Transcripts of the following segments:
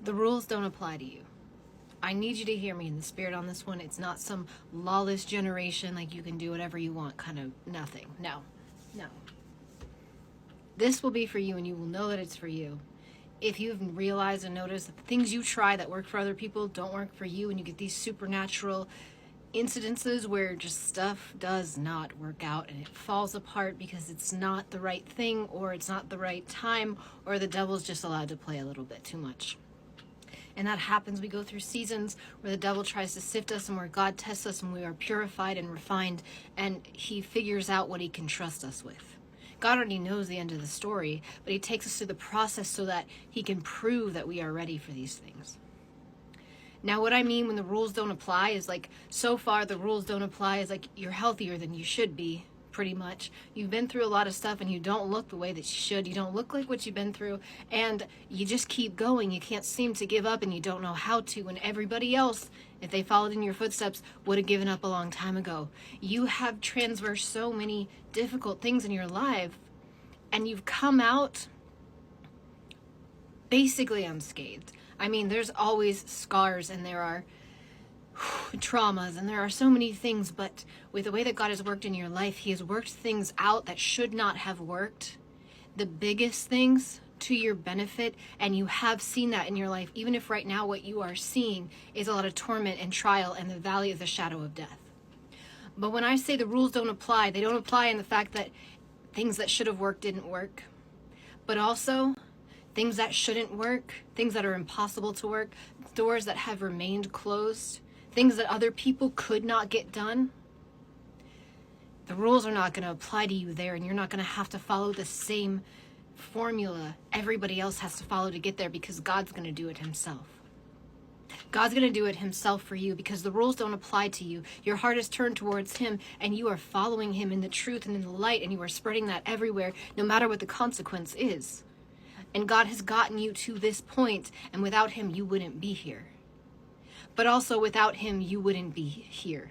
The rules don't apply to you. I need you to hear me in the spirit on this one. It's not some lawless generation, like you can do whatever you want kind of nothing. No. This will be for you, and you will know that it's for you. If you've realized and noticed that the things you try that work for other people don't work for you, and you get these supernatural incidences where just stuff does not work out and it falls apart because it's not the right thing, or it's not the right time, or the devil's just allowed to play a little bit too much. And that happens. We go through seasons where the devil tries to sift us and where God tests us and we are purified and refined, and he figures out what he can trust us with. God already knows the end of the story, but he takes us through the process so that he can prove that we are ready for these things. Now, what I mean when the rules don't apply is like, so far the rules don't apply is like you're healthier than you should be, pretty much. You've been through a lot of stuff and you don't look the way that you should. You don't look like what you've been through, and you just keep going. You can't seem to give up, and you don't know how to, and everybody else, if they followed in your footsteps, would have given up a long time ago. You have transversed so many difficult things in your life, and you've come out basically unscathed. I mean, there's always scars, and there are traumas, and there are so many things, but with the way that God has worked in your life, he has worked things out that should not have worked, the biggest things, to your benefit, and you have seen that in your life, even if right now what you are seeing is a lot of torment and trial and the valley of the shadow of death. But when I say the rules don't apply, they don't apply in the fact that things that should have worked didn't work, but also things that shouldn't work, things that are impossible to work, doors that have remained closed, things that other people could not get done. The rules are not going to apply to you there, and you're not going to have to follow the same formula everybody else has to follow to get there, because God's going to do it himself. God's going to do it himself for you, because the rules don't apply to you. Your heart is turned towards him, and you are following him in the truth and in the light, and you are spreading that everywhere, no matter what the consequence is. And God has gotten you to this point, and without him, you wouldn't be here. But also without him, you wouldn't be here.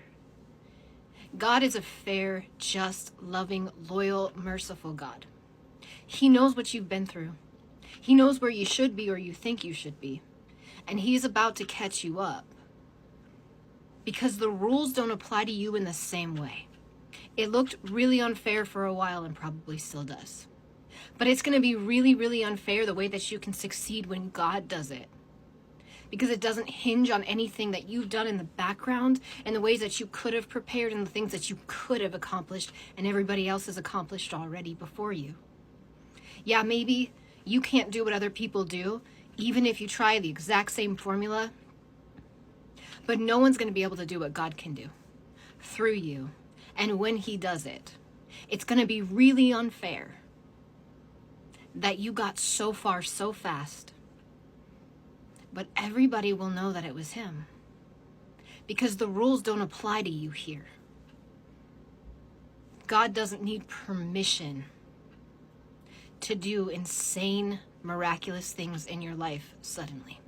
God is a fair, just, loving, loyal, merciful God. He knows what you've been through. He knows where you should be or you think you should be. And he's about to catch you up. Because the rules don't apply to you in the same way. It looked really unfair for a while, and probably still does. But it's going to be really, really unfair the way that you can succeed when God does it. Because it doesn't hinge on anything that you've done in the background and the ways that you could have prepared and the things that you could have accomplished and everybody else has accomplished already before you. Yeah, maybe you can't do what other people do, even if you try the exact same formula, but no one's going to be able to do what God can do through you. And when he does it, it's going to be really unfair that you got so far so fast. But everybody will know that it was him, because the rules don't apply to you here. God doesn't need permission to do insane, miraculous things in your life suddenly.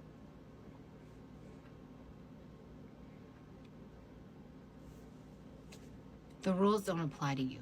The rules don't apply to you.